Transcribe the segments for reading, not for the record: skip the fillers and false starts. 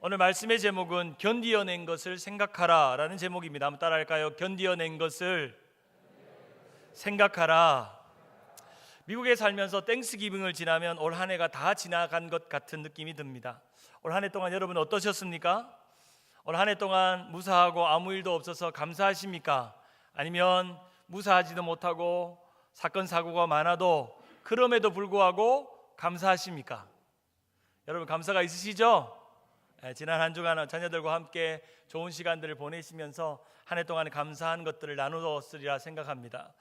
오늘 말씀의 제목은 견디어낸 것을 생각하라 라는 제목입니다. 한번 따라할까요? 견디어낸 것을 생각하라. 미국에 살면서 땡스기빙을 지나면 올 한 해가 다 지나간 것 같은 느낌이 듭니다. 올 한 해 동안 여러분 어떠셨습니까? 올 한 해 동안 무사하고 아무 일도 없어서 감사하십니까? 아니면 무사하지도 못하고 사건 사고가 많아도 그럼에도 불구하고 감사하십니까? 여러분 감사가 있으시죠? 지난 한 주간 자녀들과 함께 좋은 시간들을 보내시면서 한 해 동안 감사한 것들을 나누었으리라 생각합니다.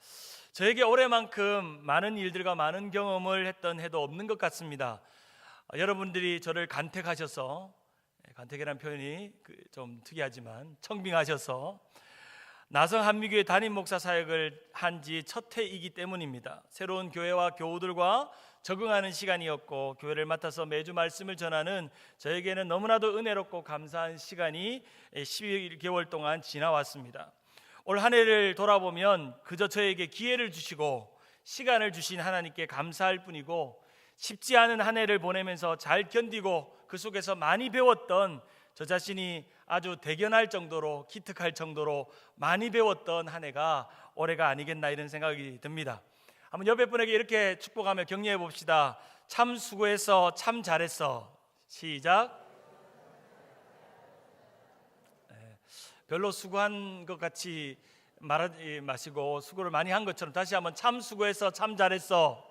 저에게 올해만큼 많은 일들과 많은 경험을 했던 해도 없는 것 같습니다. 여러분들이 저를 간택하셔서, 간택이라는 표현이 좀 특이하지만 청빙하셔서 나성 한미교회 담임 목사 사역을 한 지 첫 해이기 때문입니다. 새로운 교회와 교우들과 적응하는 시간이었고, 교회를 맡아서 매주 말씀을 전하는 저에게는 너무나도 은혜롭고 감사한 시간이 12개월 동안 지나왔습니다. 올 한 해를 돌아보면 그저 저에게 기회를 주시고 시간을 주신 하나님께 감사할 뿐이고, 쉽지 않은 한 해를 보내면서 잘 견디고 그 속에서 많이 배웠던 저 자신이 아주 대견할 정도로, 기특할 정도로 많이 배웠던 한 해가 올해가 아니겠나 이런 생각이 듭니다. 한번 옆에 분에게 이렇게 축복하며 격려해 봅시다. 참 수고했어, 참 잘했어. 시작. 별로 수고한 것 같이 말하지 마시고 수고를 많이 한 것처럼 다시 한번 참 수고했어, 참 잘했어.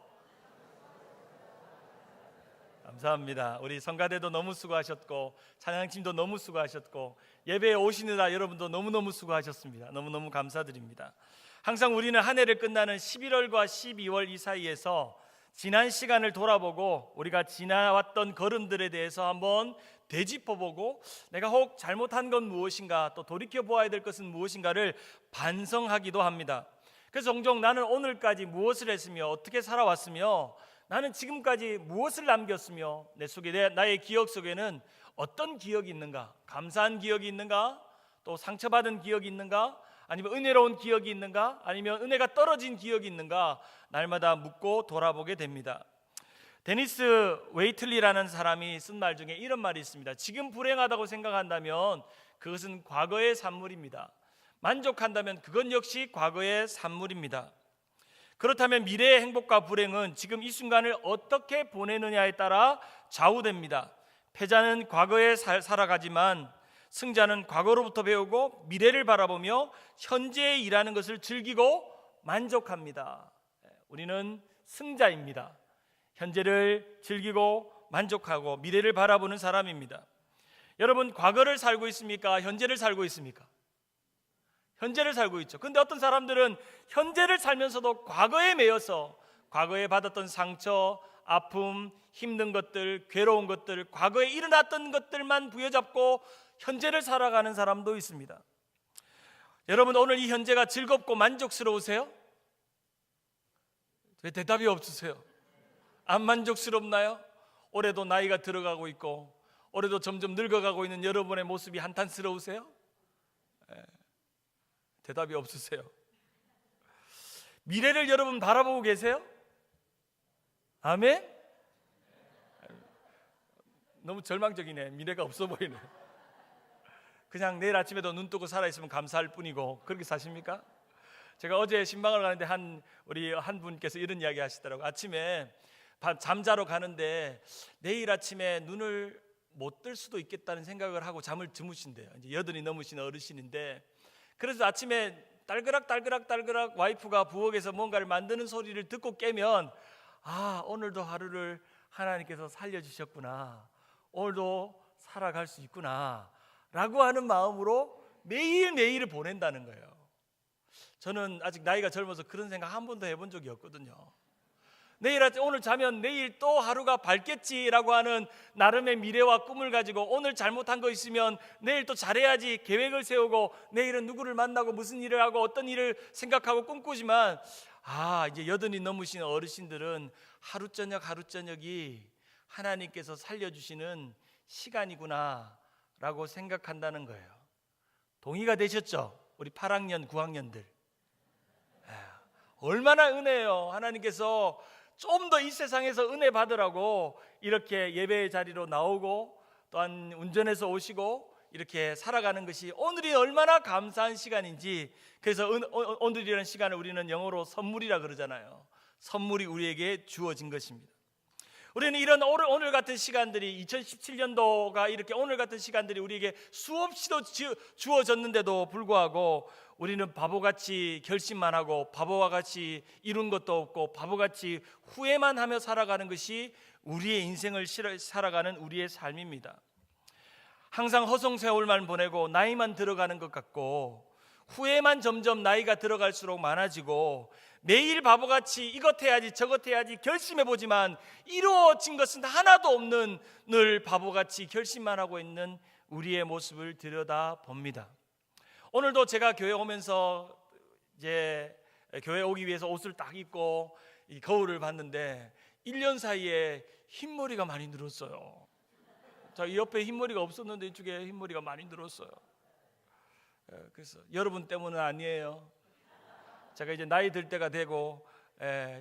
감사합니다. 우리 성가대도 너무 수고하셨고 찬양팀도 너무 수고하셨고 예배에 오시느라 여러분도 너무너무 수고하셨습니다. 너무너무 감사드립니다. 항상 우리는 한 해를 끝나는 11월과 12월 이 사이에서 지난 시간을 돌아보고 우리가 지나왔던 걸음들에 대해서 한번 되짚어보고 내가 혹 잘못한 건 무엇인가, 또 돌이켜보아야 될 것은 무엇인가를 반성하기도 합니다. 그래서 종종 나는 오늘까지 무엇을 했으며 어떻게 살아왔으며 나는 지금까지 무엇을 남겼으며 내 속에 나의 기억 속에는 어떤 기억이 있는가, 감사한 기억이 있는가, 또 상처받은 기억이 있는가, 아니면 은혜로운 기억이 있는가, 아니면 은혜가 떨어진 기억이 있는가, 날마다 묻고 돌아보게 됩니다. 데니스 웨이틀리라는 사람이 쓴 말 중에 이런 말이 있습니다. 지금 불행하다고 생각한다면 그것은 과거의 산물입니다. 만족한다면 그건 역시 과거의 산물입니다. 그렇다면 미래의 행복과 불행은 지금 이 순간을 어떻게 보내느냐에 따라 좌우됩니다. 패자는 과거에 살아가지만 승자는 과거로부터 배우고 미래를 바라보며 현재에 일하는 것을 즐기고 만족합니다. 우리는 승자입니다. 현재를 즐기고 만족하고 미래를 바라보는 사람입니다. 여러분 과거를 살고 있습니까? 현재를 살고 있습니까? 현재를 살고 있죠. 근데 어떤 사람들은 현재를 살면서도 과거에 매여서 과거에 받았던 상처, 아픔, 힘든 것들, 괴로운 것들, 과거에 일어났던 것들만 부여잡고 현재를 살아가는 사람도 있습니다. 여러분 오늘 이 현재가 즐겁고 만족스러우세요? 왜 대답이 없으세요? 안 만족스럽나요? 올해도 나이가 들어가고 있고 올해도 점점 늙어가고 있는 여러분의 모습이 한탄스러우세요? 대답이 없으세요. 미래를 여러분 바라보고 계세요? 아멘? 너무 절망적이네. 미래가 없어 보이네. 그냥 내일 아침에도 눈 뜨고 살아있으면 감사할 뿐이고 그렇게 사십니까? 제가 어제 신방을 가는데 우리 한 분께서 이런 이야기 하시더라고요. 아침에 잠자러 가는데 내일 아침에 눈을 못 뜰 수도 있겠다는 생각을 하고 잠을 주무신대요. 이제 80이 넘으신 어르신인데, 그래서 아침에 딸그락 와이프가 부엌에서 뭔가를 만드는 소리를 듣고 깨면 오늘도 하루를 하나님께서 살려주셨구나, 오늘도 살아갈 수 있구나 라고 하는 마음으로 매일매일을 보낸다는 거예요. 저는 아직 나이가 젊어서 그런 생각 한 번도 해본 적이 없거든요. 오늘 자면 내일 또 하루가 밝겠지라고 하는 나름의 미래와 꿈을 가지고 오늘 잘못한 거 있으면 내일 또 잘해야지 계획을 세우고 내일은 누구를 만나고 무슨 일을 하고 어떤 일을 생각하고 꿈꾸지만 이제 80이 넘으신 어르신들은 하루저녁이 하나님께서 살려주시는 시간이구나 라고 생각한다는 거예요. 동의가 되셨죠? 우리 8학년 9학년들 얼마나 은혜예요. 하나님께서 좀 더 이 세상에서 은혜 받으라고 이렇게 예배의 자리로 나오고 또한 운전해서 오시고 이렇게 살아가는 것이 오늘이 얼마나 감사한 시간인지, 그래서 오늘이라는 시간을 우리는 영어로 선물이라 그러잖아요. 선물이 우리에게 주어진 것입니다. 우리는 이런 오늘 같은 시간들이 2017년도가 이렇게 오늘 같은 시간들이 우리에게 수없이도 주어졌는데도 불구하고 우리는 바보같이 결심만 하고 바보와 같이 이룬 것도 없고 바보같이 후회만 하며 살아가는 것이 우리의 인생을 살아가는 우리의 삶입니다. 항상 허송세월만 보내고 나이만 들어가는 것 같고 후회만 점점 나이가 들어갈수록 많아지고 매일 바보같이 이것 해야지 저것 해야지 결심해보지만 이루어진 것은 하나도 없는 늘 바보같이 결심만 하고 있는 우리의 모습을 들여다봅니다. 오늘도 제가 교회 오면서 이제 교회 오기 위해서 옷을 딱 입고 이 거울을 봤는데 1년 사이에 흰머리가 많이 늘었어요. 자, 이 옆에 흰머리가 없었는데 이쪽에 흰머리가 많이 늘었어요. 그래서 여러분 때문은 아니에요. 제가 이제 나이 들 때가 되고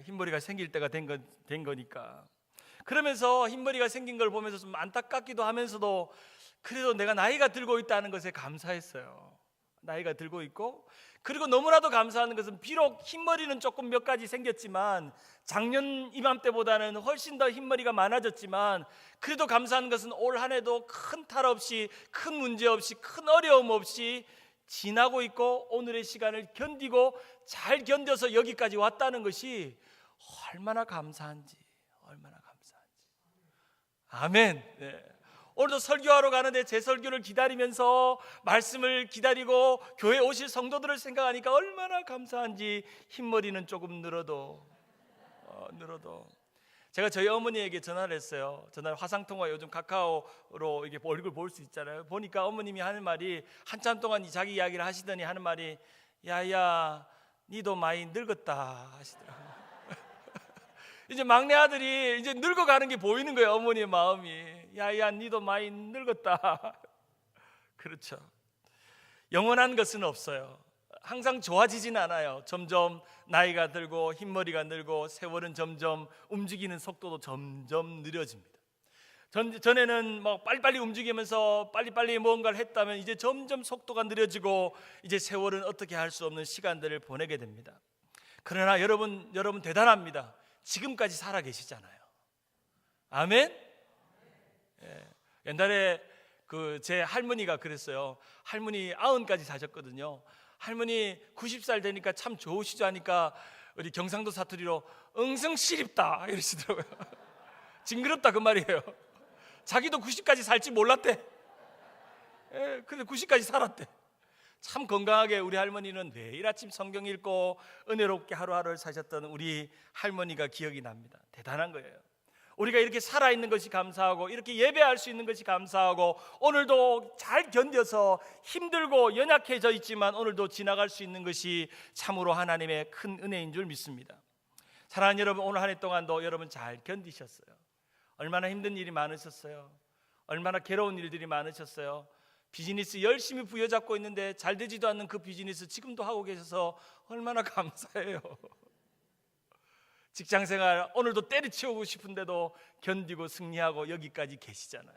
흰머리가 생길 때가 된 거니까. 그러면서 흰머리가 생긴 걸 보면서 좀 안타깝기도 하면서도 그래도 내가 나이가 들고 있다는 것에 감사했어요. 나이가 들고 있고, 그리고 너무나도 감사한 것은 비록 흰머리는 조금 몇 가지 생겼지만 작년 이맘때보다는 훨씬 더 흰머리가 많아졌지만 그래도 감사한 것은 올 한 해도 큰 탈 없이 큰 문제 없이 큰 어려움 없이 지나고 있고 오늘의 시간을 견디고 잘 견뎌서 여기까지 왔다는 것이 얼마나 감사한지. 아멘. 네. 오늘도 설교하러 가는데 제 설교를 기다리면서 말씀을 기다리고 교회 오실 성도들을 생각하니까 얼마나 감사한지. 흰머리는 조금 늘어도 제가 저희 어머니에게 전화를 했어요. 전화 화상통화 요즘 카카오로 이게 얼굴 볼 수 있잖아요. 보니까 어머님이 하는 말이 한참 동안 자기 이야기를 하시더니 하는 말이 야야 니도 많이 늙었다 하시더라고요. 이제 막내 아들이 이제 늙어가는 게 보이는 거예요. 어머니의 마음이. 야야 니도 많이 늙었다. 그렇죠. 영원한 것은 없어요. 항상 좋아지진 않아요. 점점 나이가 들고 흰머리가 늘고 세월은 점점 움직이는 속도도 점점 느려집니다. 전에는 뭐 빨리빨리 움직이면서 빨리빨리 뭔가를 했다면 이제 점점 속도가 느려지고 이제 세월은 어떻게 할 수 없는 시간들을 보내게 됩니다. 그러나 여러분 대단합니다. 지금까지 살아 계시잖아요. 아멘. 예. 옛날에 제 할머니가 그랬어요. 할머니 90까지 사셨거든요. 할머니 90살 되니까 참 좋으시죠 하니까 우리 경상도 사투리로 응성시립다 이러시더라고요. 징그럽다 그 말이에요. 자기도 90까지 살지 몰랐대. 예, 근데 90까지 살았대. 참 건강하게 우리 할머니는 매일 아침 성경 읽고 은혜롭게 하루하루를 사셨던 우리 할머니가 기억이 납니다. 대단한 거예요. 우리가 이렇게 살아있는 것이 감사하고 이렇게 예배할 수 있는 것이 감사하고 오늘도 잘 견뎌서 힘들고 연약해져 있지만 오늘도 지나갈 수 있는 것이 참으로 하나님의 큰 은혜인 줄 믿습니다. 사랑하는 여러분, 오늘 한 해 동안도 여러분 잘 견디셨어요. 얼마나 힘든 일이 많으셨어요. 얼마나 괴로운 일들이 많으셨어요. 비즈니스 열심히 부여잡고 있는데 잘 되지도 않는 그 비즈니스 지금도 하고 계셔서 얼마나 감사해요. 직장생활 오늘도 때려치우고 싶은데도 견디고 승리하고 여기까지 계시잖아요.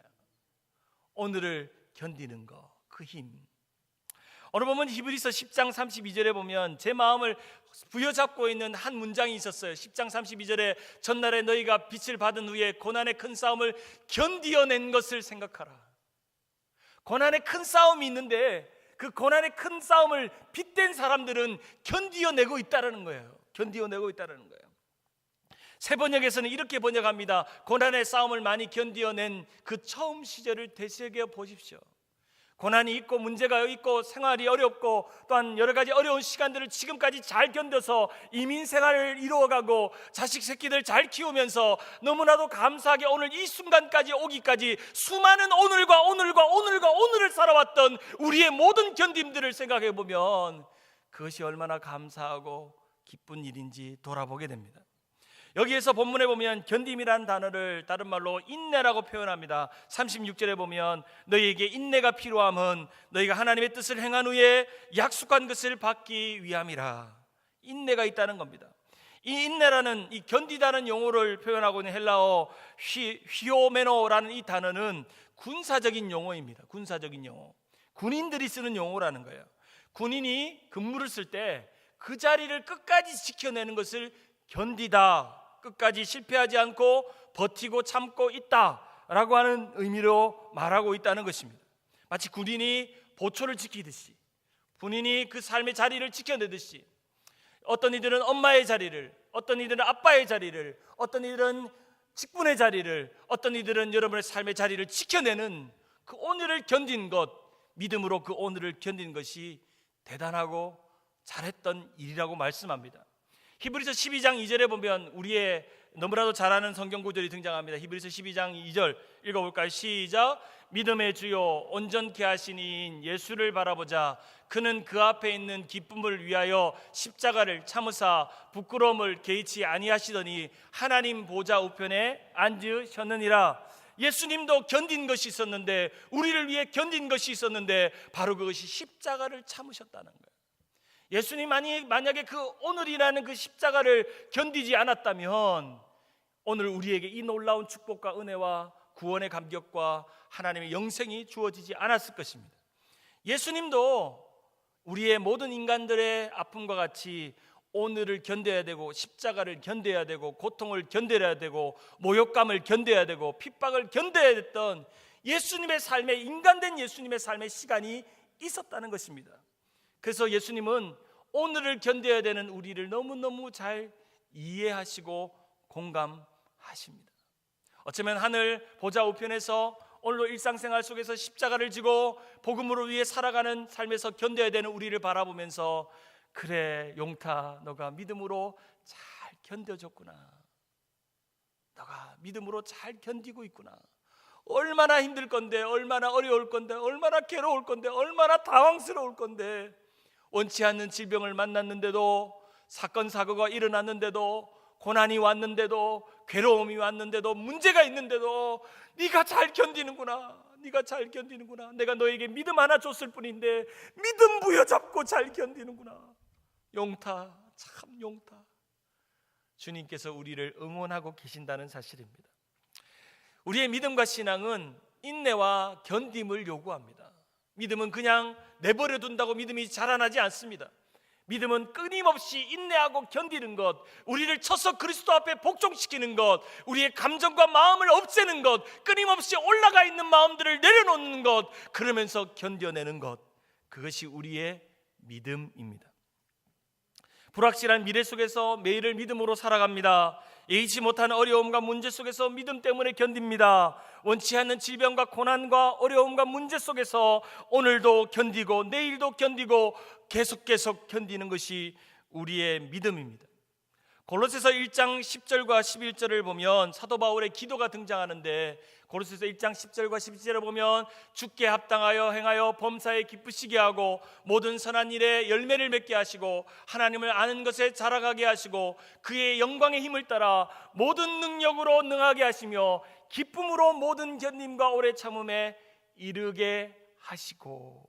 오늘을 견디는 거, 그 힘. 오늘 보면 히브리서 10장 32절에 보면 제 마음을 부여잡고 있는 한 문장이 있었어요. 10장 32절에 전날에 너희가 빛을 받은 후에 고난의 큰 싸움을 견디어낸 것을 생각하라. 고난의 큰 싸움이 있는데 그 고난의 큰 싸움을 빗댄 사람들은 견디어내고 있다는 거예요. 견디어내고 있다는 거예요. 새 번역에서는 이렇게 번역합니다. 고난의 싸움을 많이 견디어낸 그 처음 시절을 되새겨 보십시오. 고난이 있고 문제가 있고 생활이 어렵고 또한 여러 가지 어려운 시간들을 지금까지 잘 견뎌서 이민 생활을 이루어가고 자식 새끼들 잘 키우면서 너무나도 감사하게 오늘 이 순간까지 오기까지 수많은 오늘을 살아왔던 우리의 모든 견딤들을 생각해 보면 그것이 얼마나 감사하고 기쁜 일인지 돌아보게 됩니다. 여기에서 본문에 보면 견딤이라는 단어를 다른 말로 인내라고 표현합니다. 36절에 보면 너희에게 인내가 필요함은 너희가 하나님의 뜻을 행한 후에 약속한 것을 받기 위함이라. 인내가 있다는 겁니다. 이 인내라는 이 견디다는 용어를 표현하고 있는 헬라어 휘오메노라는 이 단어는 군사적인 용어입니다. 군사적인 용어. 군인들이 쓰는 용어라는 거예요. 군인이 근무를 쓸 때 그 자리를 끝까지 지켜내는 것을 견디다, 끝까지 실패하지 않고 버티고 참고 있다라고 하는 의미로 말하고 있다는 것입니다. 마치 군인이 보초를 지키듯이, 군인이 그 삶의 자리를 지켜내듯이, 어떤 이들은 엄마의 자리를, 어떤 이들은 아빠의 자리를, 어떤 이들은 직분의 자리를, 어떤 이들은 여러분의 삶의 자리를 지켜내는 그 오늘을 견딘 것, 믿음으로 그 오늘을 견딘 것이 대단하고 잘했던 일이라고 말씀합니다. 히브리서 12장 2절에 보면 우리의 너무나도 잘 아는 성경 구절이 등장합니다. 히브리서 12장 2절 읽어볼까요? 시작. 믿음의 주요 온전케 하신 이인 예수를 바라보자. 그는 그 앞에 있는 기쁨을 위하여 십자가를 참으사 부끄러움을 개의치 아니하시더니 하나님 보좌 우편에 앉으셨느니라. 예수님도 견딘 것이 있었는데, 우리를 위해 견딘 것이 있었는데 바로 그것이 십자가를 참으셨다는 거예요. 예수님이 만약에 그 오늘이라는 그 십자가를 견디지 않았다면 오늘 우리에게 이 놀라운 축복과 은혜와 구원의 감격과 하나님의 영생이 주어지지 않았을 것입니다. 예수님도 우리의 모든 인간들의 아픔과 같이 오늘을 견뎌야 되고, 십자가를 견뎌야 되고, 고통을 견뎌야 되고, 모욕감을 견뎌야 되고, 핍박을 견뎌야 됐던 예수님의 삶에, 인간된 예수님의 삶의 시간이 있었다는 것입니다. 그래서 예수님은 오늘을 견뎌야 되는 우리를 너무너무 잘 이해하시고 공감하십니다. 어쩌면 하늘 보좌 우편에서 오늘도 일상생활 속에서 십자가를 지고 복음으로 위해 살아가는 삶에서 견뎌야 되는 우리를 바라보면서, 그래 용타, 너가 믿음으로 잘 견뎌줬구나, 너가 믿음으로 잘 견디고 있구나, 얼마나 힘들 건데, 얼마나 어려울 건데, 얼마나 괴로울 건데, 얼마나 당황스러울 건데, 원치 않는 질병을 만났는데도, 사건 사고가 일어났는데도, 고난이 왔는데도, 괴로움이 왔는데도, 문제가 있는데도 네가 잘 견디는구나, 네가 잘 견디는구나, 내가 너에게 믿음 하나 줬을 뿐인데 믿음 부여잡고 잘 견디는구나. 용타, 참 용타. 주님께서 우리를 응원하고 계신다는 사실입니다. 우리의 믿음과 신앙은 인내와 견딤을 요구합니다. 믿음은 그냥 내버려 둔다고 믿음이 자라나지 않습니다. 믿음은 끊임없이 인내하고 견디는 것, 우리를 쳐서 그리스도 앞에 복종시키는 것, 우리의 감정과 마음을 없애는 것, 끊임없이 올라가 있는 마음들을 내려놓는 것, 그러면서 견뎌내는 것, 그것이 우리의 믿음입니다. 불확실한 미래 속에서 매일을 믿음으로 살아갑니다. 예의치 못한 어려움과 문제 속에서 믿음 때문에 견딥니다. 원치 않는 질병과 고난과 어려움과 문제 속에서 오늘도 견디고 내일도 견디고 계속 견디는 것이 우리의 믿음입니다. 골로새서 1장 10절과 11절을 보면 사도 바울의 기도가 등장하는데, 골로새서 1장 10절과 11절을 보면 주께 합당하여 행하여 범사에 기쁘시게 하고 모든 선한 일에 열매를 맺게 하시고 하나님을 아는 것에 자라가게 하시고 그의 영광의 힘을 따라 모든 능력으로 능하게 하시며 기쁨으로 모든 견딤과 오래 참음에 이르게 하시고.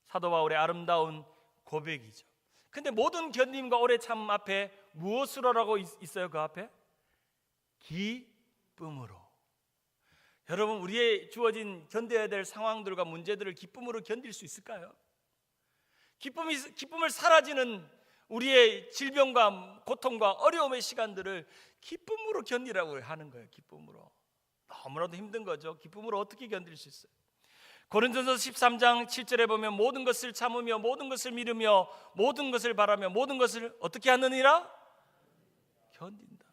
사도 바울의 아름다운 고백이죠. 근데 모든 견딤과 오래 참음 앞에 무엇으로라고 있어요? 그 앞에 기쁨으로. 여러분, 우리의 주어진 견뎌야 될 상황들과 문제들을 기쁨으로 견딜 수 있을까요? 기쁨을 사라지는 우리의 질병과 고통과 어려움의 시간들을 기쁨으로 견디라고 하는 거예요. 기쁨으로. 너무나도 힘든 거죠. 기쁨으로 어떻게 견딜 수 있어요? 고린도전서 13장 7절에 보면 모든 것을 참으며 모든 것을 믿으며 모든 것을 바라며 모든 것을 어떻게 하느니라? 견딘다.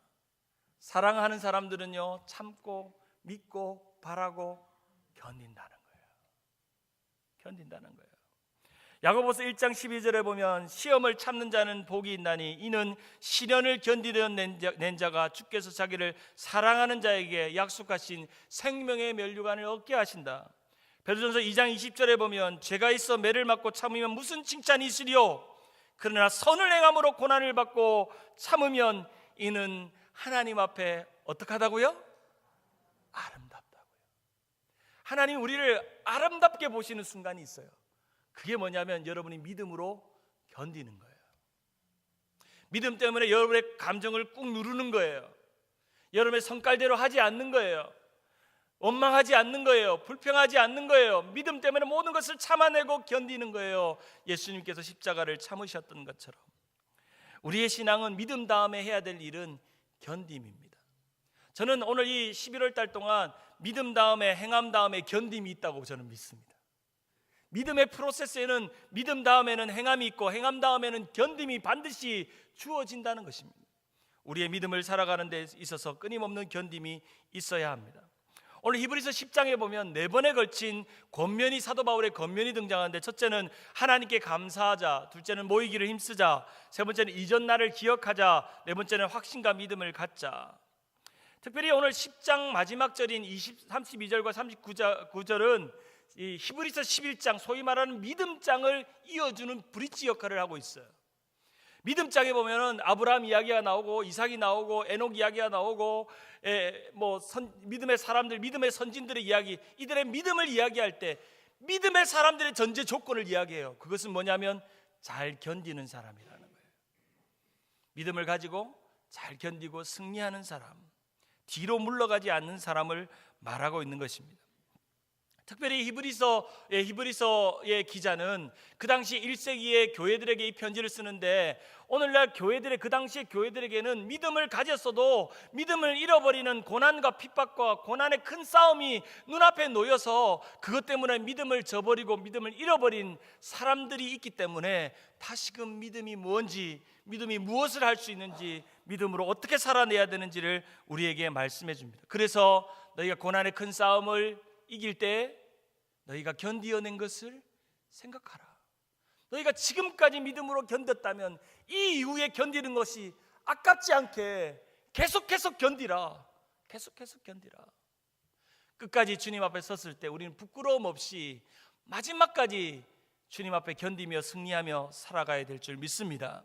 사랑하는 사람들은요, 참고 믿고 바라고 견딘다는 거예요. 견딘다는 거예요. 야고보서 1장 12절에 보면 시험을 참는 자는 복이 있나니 이는 시련을 견디려 낸 자가 주께서 자기를 사랑하는 자에게 약속하신 생명의 면류관을 얻게 하신다. 베드로전서 2장 20절에 보면 죄가 있어 매를 맞고 참으면 무슨 칭찬이 있으리요? 그러나 선을 행함으로 고난을 받고 참으면 이는 하나님 앞에 어떻게 하다고요? 아름답다고요. 하나님 우리를 아름답게 보시는 순간이 있어요. 그게 뭐냐면 여러분이 믿음으로 견디는 거예요. 믿음 때문에 여러분의 감정을 꾹 누르는 거예요. 여러분의 성깔대로 하지 않는 거예요. 원망하지 않는 거예요. 불평하지 않는 거예요. 믿음 때문에 모든 것을 참아내고 견디는 거예요. 예수님께서 십자가를 참으셨던 것처럼 우리의 신앙은 믿음 다음에 해야 될 일은 견딤입니다. 저는 오늘 이 11월 달 동안 믿음 다음에 행함 다음에 견딤이 있다고 저는 믿습니다. 믿음의 프로세스에는 믿음 다음에는 행함이 있고 행함 다음에는 견딤이 반드시 주어진다는 것입니다. 우리의 믿음을 살아가는 데 있어서 끊임없는 견딤이 있어야 합니다. 오늘 히브리서 10장에 보면 4번에 걸친 권면이, 사도 바울의 권면이 등장하는데, 첫째는 하나님께 감사하자, 둘째는 모이기를 힘쓰자, 세 번째는 이전 날을 기억하자, 네 번째는 확신과 믿음을 갖자. 특별히 오늘 10장 마지막 절인 32절과 39절은 이 히브리서 11장, 소위 말하는 믿음장을 이어주는 브릿지 역할을 하고 있어요. 믿음장에 보면은 아브라함 이야기가 나오고 이삭이 나오고 에녹 이야기가 나오고 믿음의 사람들, 믿음의 선진들의 이야기, 이들의 믿음을 이야기할 때 믿음의 사람들의 전제 조건을 이야기해요. 그것은 뭐냐면 잘 견디는 사람이라는 거예요. 믿음을 가지고 잘 견디고 승리하는 사람, 뒤로 물러가지 않는 사람을 말하고 있는 것입니다. 특별히 히브리서의 기자는 그 당시 1세기의 교회들에게 이 편지를 쓰는데, 오늘날 교회들의, 그 당시의 교회들에게는 믿음을 가졌어도 믿음을 잃어버리는 고난과 핍박과 고난의 큰 싸움이 눈앞에 놓여서 그것 때문에 믿음을 저버리고 믿음을 잃어버린 사람들이 있기 때문에 다시금 믿음이 뭔지, 믿음이 무엇을 할 수 있는지, 믿음으로 어떻게 살아내야 되는지를 우리에게 말씀해 줍니다. 그래서 너희가 고난의 큰 싸움을 이길 때 너희가 견디어낸 것을 생각하라. 너희가 지금까지 믿음으로 견뎠다면 이 이후에 견디는 것이 아깝지 않게 계속해서 견디라. 계속해서 견디라. 끝까지 주님 앞에 섰을 때 우리는 부끄러움 없이 마지막까지 주님 앞에 견디며 승리하며 살아가야 될 줄 믿습니다.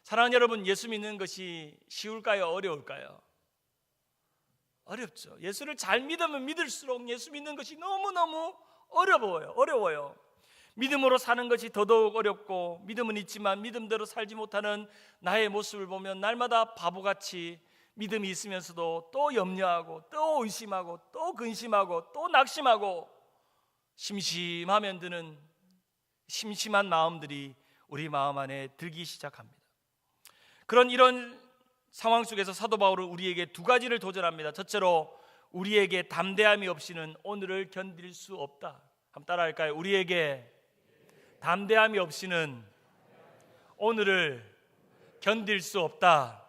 사랑하는 여러분, 예수 믿는 것이 쉬울까요? 어려울까요? 어렵죠. 예수를 잘 믿으면 믿을수록 예수 믿는 것이 너무너무 어려워요. 믿음으로 사는 것이 더더욱 어렵고, 믿음은 있지만 믿음대로 살지 못하는 나의 모습을 보면 날마다 바보같이 믿음이 있으면서도 또 염려하고 또 의심하고 또 근심하고 또 낙심하고 심심하면 드는 심심한 마음들이 우리 마음 안에 들기 시작합니다. 이런 상황 속에서 사도 바울은 우리에게 두 가지를 도전합니다. 첫째로, 우리에게 담대함이 없이는 오늘을 견딜 수 없다. 한번 따라할까요? 우리에게 담대함이 없이는 오늘을 견딜 수 없다.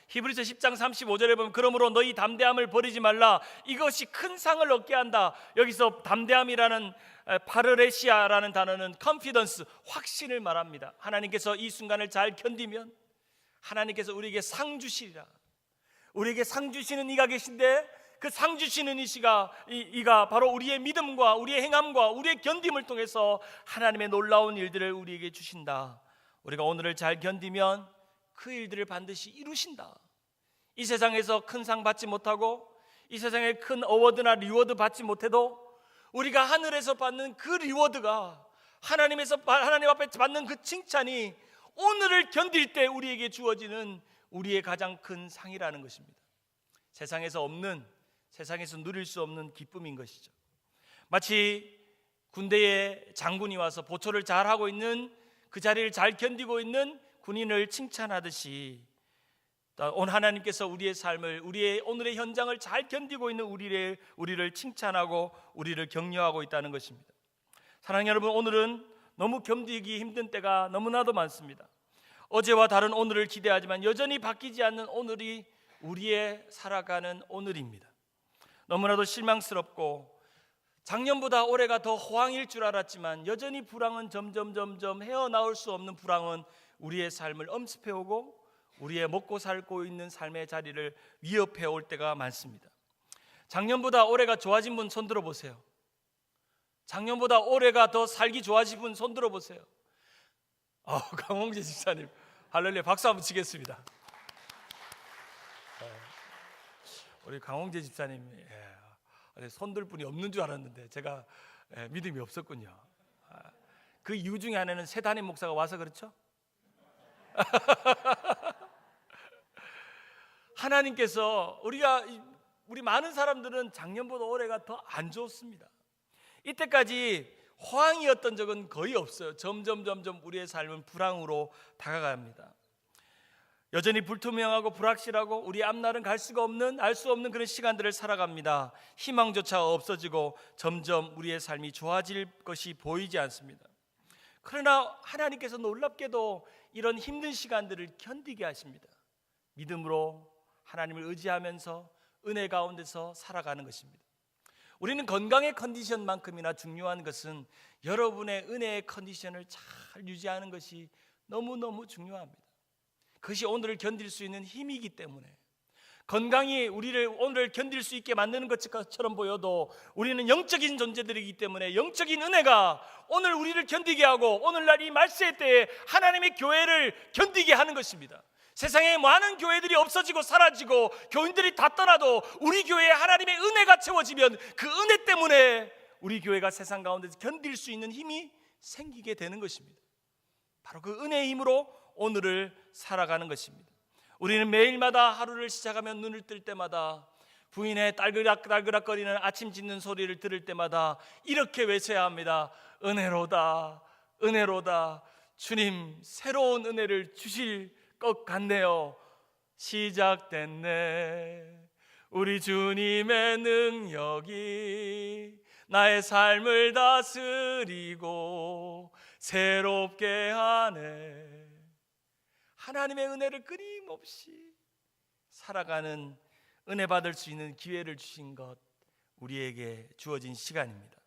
히브리서 10장 35절에 보면 그러므로 너희 담대함을 버리지 말라. 이것이 큰 상을 얻게 한다. 여기서 담대함이라는 파르레시아라는 단어는 confidence, 확신을 말합니다. 하나님께서 이 순간을 잘 견디면 하나님께서 우리에게 상 주시리라. 우리에게 상 주시는 이가 계신데, 그 상 주시는 이가 바로 우리의 믿음과 우리의 행함과 우리의 견딤을 통해서 하나님의 놀라운 일들을 우리에게 주신다. 우리가 오늘을 잘 견디면 그 일들을 반드시 이루신다. 이 세상에서 큰 상 받지 못하고 이 세상에 큰 어워드나 리워드 받지 못해도 우리가 하늘에서 받는 그 리워드가, 하나님 앞에 받는 그 칭찬이 오늘을 견딜 때 우리에게 주어지는 우리의 가장 큰 상이라는 것입니다. 세상에서 누릴 수 없는 기쁨인 것이죠. 마치 군대에 장군이 와서 보초를 잘하고 있는, 그 자리를 잘 견디고 있는 군인을 칭찬하듯이 오늘 하나님께서 우리의 삶을, 우리의 오늘의 현장을 잘 견디고 있는 우리를 칭찬하고 우리를 격려하고 있다는 것입니다. 사랑하는 여러분, 오늘은 너무 견디기 힘든 때가 너무나도 많습니다. 어제와 다른 오늘을 기대하지만 여전히 바뀌지 않는 오늘이 우리의 살아가는 오늘입니다. 너무나도 실망스럽고 작년보다 올해가 더 호황일 줄 알았지만 여전히 불황은 점점 헤어나올 수 없는 불황은 우리의 삶을 엄습해오고 우리의 먹고 살고 있는 삶의 자리를 위협해올 때가 많습니다. 작년보다 올해가 좋아진 분 손 들어보세요. 작년보다 올해가 더 살기 좋아진 분 손 들어보세요. 강홍재 집사님, 할렐루야, 박수 한번 치겠습니다. 우리 강홍재 집사님, 손들 분이 없는 줄 알았는데 제가 믿음이 없었군요. 그 이유 중에 하나는 새 담임 목사가 와서 그렇죠? 하나님께서 우리가 우리 많은 사람들은 작년보다 올해가 더 안 좋습니다. 이때까지 호황이었던 적은 거의 없어요. 점점 우리의 삶은 불황으로 다가갑니다. 여전히 불투명하고 불확실하고 우리 앞날은 갈 수가 없는, 알 수 없는 그런 시간들을 살아갑니다. 희망조차 없어지고 점점 우리의 삶이 좋아질 것이 보이지 않습니다. 그러나 하나님께서 놀랍게도 이런 힘든 시간들을 견디게 하십니다. 믿음으로 하나님을 의지하면서 은혜 가운데서 살아가는 것입니다. 우리는 건강의 컨디션만큼이나 중요한 것은 여러분의 은혜의 컨디션을 잘 유지하는 것이 너무너무 중요합니다. 그것이 오늘을 견딜 수 있는 힘이기 때문에, 건강이 우리를 오늘을 견딜 수 있게 만드는 것처럼 보여도 우리는 영적인 존재들이기 때문에 영적인 은혜가 오늘 우리를 견디게 하고 오늘날 이 말세의 때에 하나님의 교회를 견디게 하는 것입니다. 세상에 많은 교회들이 없어지고 사라지고 교인들이 다 떠나도 우리 교회에 하나님의 은혜가 채워지면 그 은혜 때문에 우리 교회가 세상 가운데서 견딜 수 있는 힘이 생기게 되는 것입니다. 바로 그 은혜의 힘으로 오늘을 살아가는 것입니다. 우리는 매일마다 하루를 시작하면 눈을 뜰 때마다 부인의 딸그락딸그락거리는 아침 짖는 소리를 들을 때마다 이렇게 외쳐야 합니다. 은혜로다, 은혜로다. 주님, 새로운 은혜를 주실 것 같네요. 시작됐네. 우리 주님의 능력이 나의 삶을 다스리고 새롭게 하네. 하나님의 은혜를 끊임없이 살아가는, 은혜 받을 수 있는 기회를 주신 것, 우리에게 주어진 시간입니다.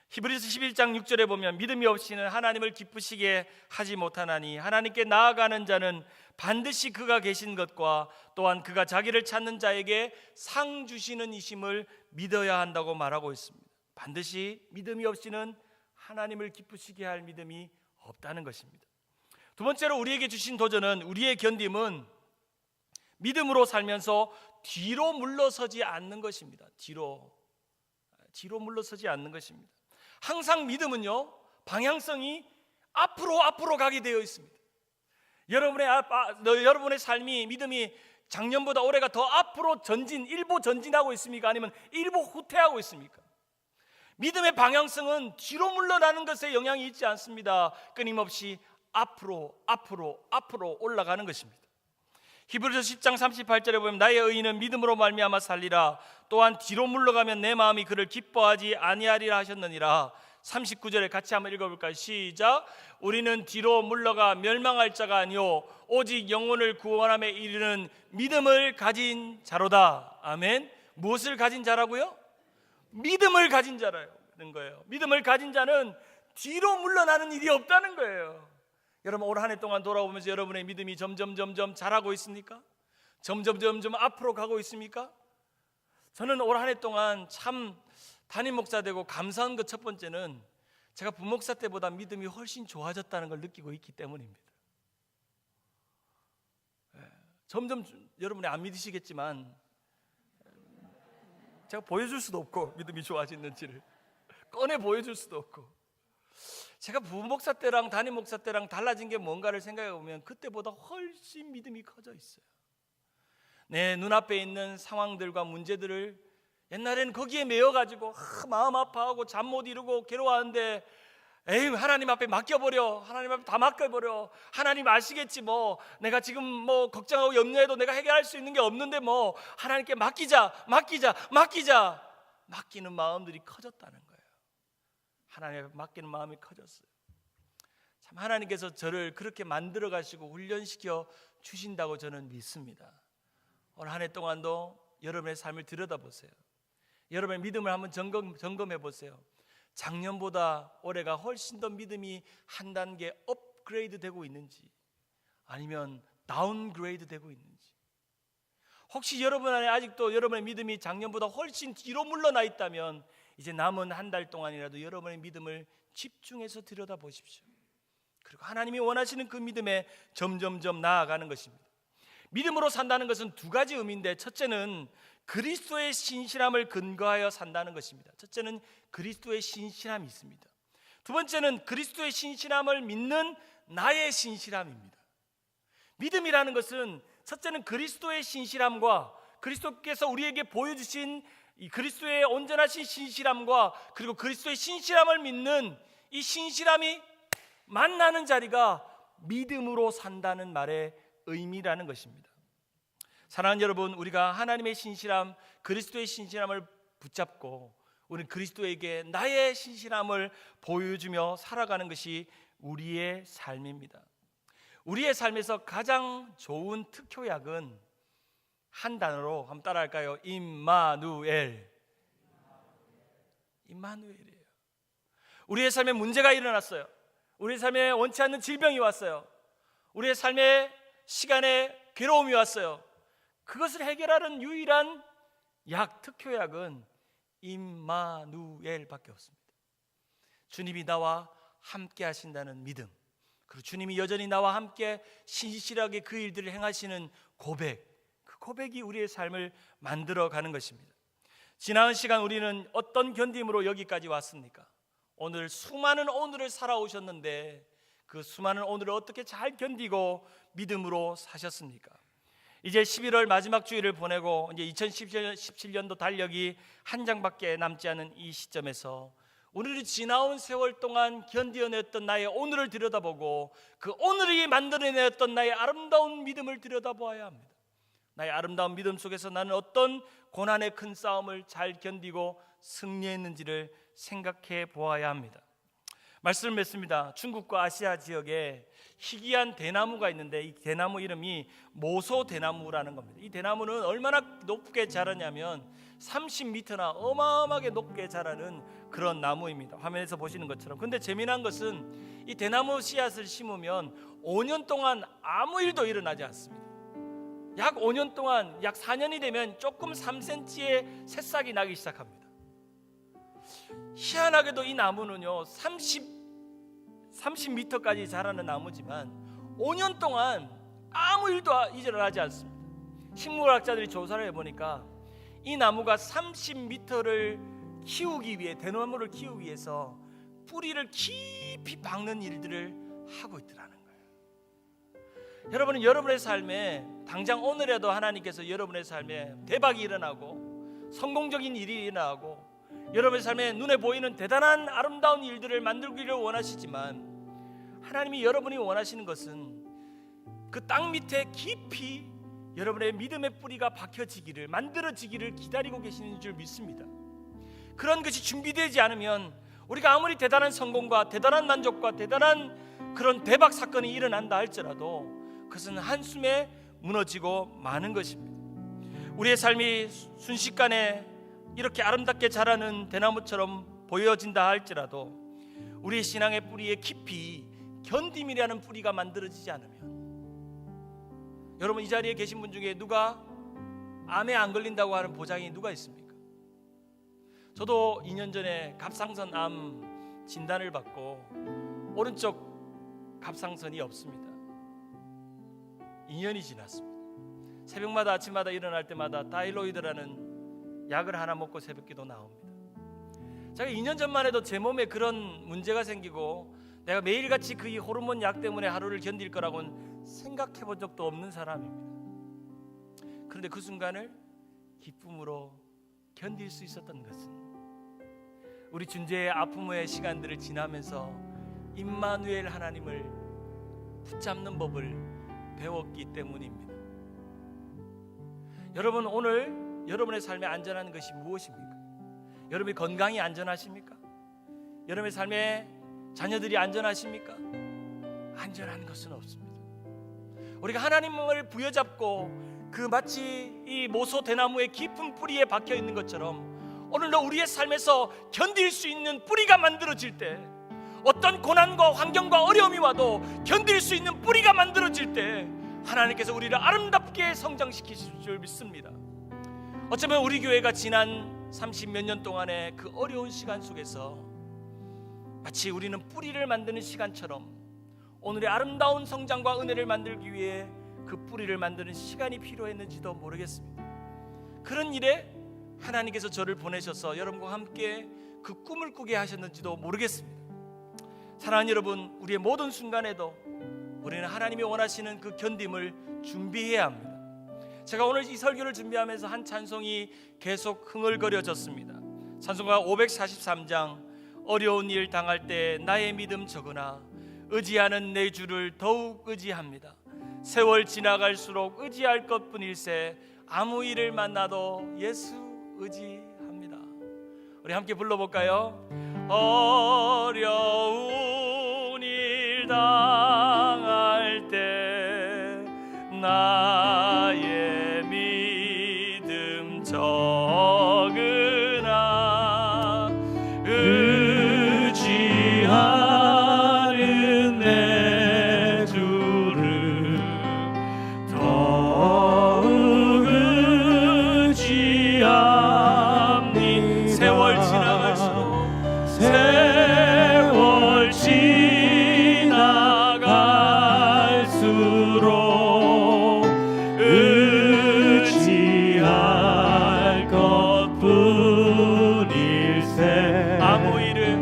히브리서 11장 6절에 보면 믿음이 없이는 하나님을 기쁘시게 하지 못하나니 하나님께 나아가는 자는 반드시 그가 계신 것과 또한 그가 자기를 찾는 자에게 상 주시는 이심을 믿어야 한다고 말하고 있습니다. 반드시 믿음이 없이는 하나님을 기쁘시게 할 믿음이 없다는 것입니다. 두 번째로 우리에게 주신 도전은, 우리의 견딤은 믿음으로 살면서 뒤로 물러서지 않는 것입니다. 뒤로 물러서지 않는 것입니다. 항상 믿음은요, 방향성이 앞으로 가게 되어 있습니다. 여러분의 삶이, 믿음이 작년보다 올해가 더 앞으로 일보 전진하고 있습니까? 아니면 일보 후퇴하고 있습니까? 믿음의 방향성은 뒤로 물러나는 것에 영향이 있지 않습니다. 끊임없이 앞으로 올라가는 것입니다. 히브리서 10장 38절에 보면 나의 의인은 믿음으로 말미암아 살리라. 또한 뒤로 물러가면 내 마음이 그를 기뻐하지 아니하리라 하셨느니라. 39절에 같이 한번 읽어볼까요? 시작. 우리는 뒤로 물러가 멸망할 자가 아니요 오직 영혼을 구원함에 이르는 믿음을 가진 자로다. 아멘. 무엇을 가진 자라고요? 믿음을 가진 자라는 거예요. 믿음을 가진 자는 뒤로 물러나는 일이 없다는 거예요. 여러분, 올 한 해 동안 돌아오면서 여러분의 믿음이 점점 자라고 있습니까? 점점 앞으로 가고 있습니까? 저는 올 한 해 동안 참 담임 목사 되고 감사한 것 첫 번째는 제가 부목사 때보다 믿음이 훨씬 좋아졌다는 걸 느끼고 있기 때문입니다. 점점 여러분이 안 믿으시겠지만 제가 보여줄 수도 없고, 믿음이 좋아지는지를 꺼내 보여줄 수도 없고, 제가 부목사 때랑 담임 목사 때랑 달라진 게 뭔가를 생각해 보면 그때보다 훨씬 믿음이 커져 있어요. 내 눈앞에 있는 상황들과 문제들을 옛날에는 거기에 매여가지고 마음 아파하고 잠 못 이루고 괴로워하는데, 에이, 하나님 앞에 맡겨버려, 하나님 앞에 다 맡겨버려, 하나님 아시겠지, 뭐 내가 지금 뭐 걱정하고 염려해도 내가 해결할 수 있는 게 없는데 뭐 하나님께 맡기자. 맡기는 마음들이 커졌다는 거예요. 하나님 앞에 맡기는 마음이 커졌어요. 참 하나님께서 저를 그렇게 만들어 가시고 훈련시켜 주신다고 저는 믿습니다. 오늘 한 해 동안도 여러분의 삶을 들여다보세요. 여러분의 믿음을 한번 점검해 보세요. 작년보다 올해가 훨씬 더 믿음이 한 단계 업그레이드 되고 있는지, 아니면 다운그레이드 되고 있는지, 혹시 여러분 안에 아직도 여러분의 믿음이 작년보다 훨씬 뒤로 물러나 있다면 이제 남은 한 달 동안이라도 여러분의 믿음을 집중해서 들여다보십시오. 그리고 하나님이 원하시는 그 믿음에 점점 나아가는 것입니다. 믿음으로 산다는 것은 두 가지 의미인데, 첫째는 그리스도의 신실함을 근거하여 산다는 것입니다. 첫째는 그리스도의 신실함이 있습니다. 두 번째는 그리스도의 신실함을 믿는 나의 신실함입니다. 믿음이라는 것은 첫째는 그리스도의 신실함과 그리스도께서 우리에게 보여주신 이 그리스도의 온전하신 신실함과 그리고 그리스도의 신실함을 믿는 이 신실함이 만나는 자리가 믿음으로 산다는 말의 의미라는 것입니다. 사랑하는 여러분, 우리가 하나님의 신실함, 그리스도의 신실함을 붙잡고 우리는 그리스도에게 나의 신실함을 보여주며 살아가는 것이 우리의 삶입니다. 우리의 삶에서 가장 좋은 특효약은 한 단어로 한번 따라할까요? 임마누엘. 임마누엘이에요. 우리의 삶에 문제가 일어났어요. 우리의 삶에 원치 않는 질병이 왔어요. 우리의 삶에 시간에 괴로움이 왔어요. 그것을 해결하는 유일한 약, 특효약은 임마누엘밖에 없습니다. 주님이 나와 함께 하신다는 믿음, 그리고 주님이 여전히 나와 함께 신실하게 그 일들을 행하시는 고백, 그 고백이 우리의 삶을 만들어가는 것입니다. 지난 시간 우리는 어떤 견딤으로 여기까지 왔습니까? 오늘 수많은 오늘을 살아오셨는데 그 수많은 오늘을 어떻게 잘 견디고 믿음으로 사셨습니까? 이제 11월 마지막 주일을 보내고 이제 2017년도 달력이 한 장밖에 남지 않은 이 시점에서 오늘이 지나온 세월 동안 견디어냈던 나의 오늘을 들여다보고 그 오늘이 만들어냈던 나의 아름다운 믿음을 들여다보아야 합니다. 나의 아름다운 믿음 속에서 나는 어떤 고난의 큰 싸움을 잘 견디고 승리했는지를 생각해 보아야 합니다. 말씀을 맺습니다. 중국과 아시아 지역에 희귀한 대나무가 있는데 이 대나무 이름이 모소 대나무라는 겁니다. 이 대나무는 얼마나 높게 자라냐면 30m나 어마어마하게 높게 자라는 그런 나무입니다. 화면에서 보시는 것처럼. 근데 재미난 것은 이 대나무 씨앗을 심으면 5년 동안 아무 일도 일어나지 않습니다. 약 5년 동안, 약 4년이 되면 조금 3cm의 새싹이 나기 시작합니다. 희한하게도 이 나무는요 30m까지 자라는 나무지만 5년 동안 아무 일도 일어나지 않습니다. 식물학자들이 조사를 해보니까 이 나무가 30m를 키우기 위해, 대나무를 키우기 위해서 뿌리를 깊이 박는 일들을 하고 있더라는 거예요. 여러분은 여러분의 삶에 당장 오늘에도 하나님께서 여러분의 삶에 대박이 일어나고 성공적인 일이 일어나고 여러분의 삶에 눈에 보이는 대단한 아름다운 일들을 만들기를 원하시지만 하나님이 여러분이 원하시는 것은 그 땅 밑에 깊이 여러분의 믿음의 뿌리가 박혀지기를, 만들어지기를 기다리고 계시는 줄 믿습니다. 그런 것이 준비되지 않으면 우리가 아무리 대단한 성공과 대단한 만족과 대단한 그런 대박 사건이 일어난다 할지라도 그것은 한숨에 무너지고 마는 것입니다. 우리의 삶이 순식간에 이렇게 아름답게 자라는 대나무처럼 보여진다 할지라도 우리의 신앙의 뿌리에 깊이 견딤이라는 뿌리가 만들어지지 않으면, 여러분 이 자리에 계신 분 중에 누가 암에 안 걸린다고 하는 보장이 누가 있습니까? 저도 2년 전에 갑상선 암 진단을 받고 오른쪽 갑상선이 없습니다. 2년이 지났습니다. 새벽마다 아침마다 일어날 때마다 다일로이드라는 약을 하나 먹고 새벽기도 나옵니다. 제가 2년 전만 해도 제 몸에 그런 문제가 생기고 내가 매일같이 그 호르몬 약 때문에 하루를 견딜 거라고는 생각해 본 적도 없는 사람입니다. 그런데 그 순간을 기쁨으로 견딜 수 있었던 것은 우리 준재의 아픔의 시간들을 지나면서 임마누엘 하나님을 붙잡는 법을 배웠기 때문입니다. 여러분 오늘 여러분의 삶에 안전한 것이 무엇입니까? 여러분의 건강이 안전하십니까? 여러분의 삶에 자녀들이 안전하십니까? 안전한 것은 없습니다. 우리가 하나님을 부여잡고 그 마치 이 모소 대나무의 깊은 뿌리에 박혀 있는 것처럼 오늘도 우리의 삶에서 견딜 수 있는 뿌리가 만들어질 때, 어떤 고난과 환경과 어려움이 와도 견딜 수 있는 뿌리가 만들어질 때 하나님께서 우리를 아름답게 성장시키실 줄 믿습니다. 어쩌면 우리 교회가 지난 30몇 년 동안의 그 어려운 시간 속에서 마치 우리는 뿌리를 만드는 시간처럼 오늘의 아름다운 성장과 은혜를 만들기 위해 그 뿌리를 만드는 시간이 필요했는지도 모르겠습니다. 그런 일에 하나님께서 저를 보내셔서 여러분과 함께 그 꿈을 꾸게 하셨는지도 모르겠습니다. 사랑하는 여러분, 우리의 모든 순간에도 우리는 하나님이 원하시는 그 견딤을 준비해야 합니다. 제가 오늘 이 설교를 준비하면서 한 찬송이 계속 흥얼거려졌습니다. 찬송가 543장 어려운 일 당할 때 나의 믿음 적으나 의지하는 내 주를 더욱 의지합니다. 세월 지나갈수록 의지할 것뿐일세 아무 일을 만나도 예수 의지합니다. 우리 함께 불러볼까요? 어려운 일 당할 때 나의 믿음 적으나 의지하는 내 주를 더욱 의지함니. 세월 지나갈수록 의지할 것뿐일세 아무 일을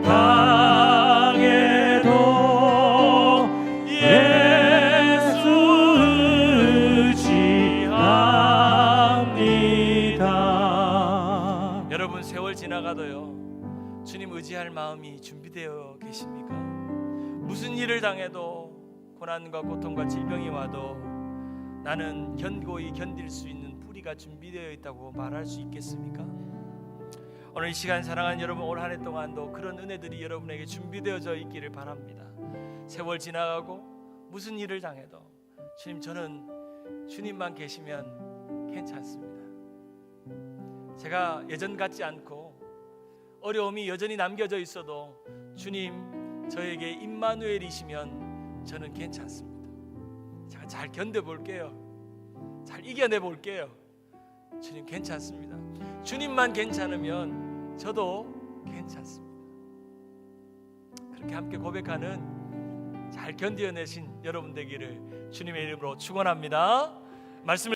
당해도 예수 의지합니다. 여러분, 세월 지나가도요 주님 의지할 마음이 준비되어 계십니까? 무슨 일을 당해도, 고난과 고통과 질병이 와도 나는 견고히 견딜 수 있는 뿌리가 준비되어 있다고 말할 수 있겠습니까? 오늘 이 시간 사랑하는 여러분, 올 한 해 동안도 그런 은혜들이 여러분에게 준비되어져 있기를 바랍니다. 세월 지나가고 무슨 일을 당해도 주님, 저는 주님만 계시면 괜찮습니다. 제가 예전 같지 않고 어려움이 여전히 남겨져 있어도 주님 저에게 임마누엘이시면 저는 괜찮습니다. 제가 잘 견뎌볼게요. 잘 이겨내볼게요. 주님 괜찮습니다. 주님만 괜찮으면 저도 괜찮습니다. 그렇게 함께 고백하는 잘 견뎌내신 여러분 되기를 주님의 이름으로 축원합니다. 말씀을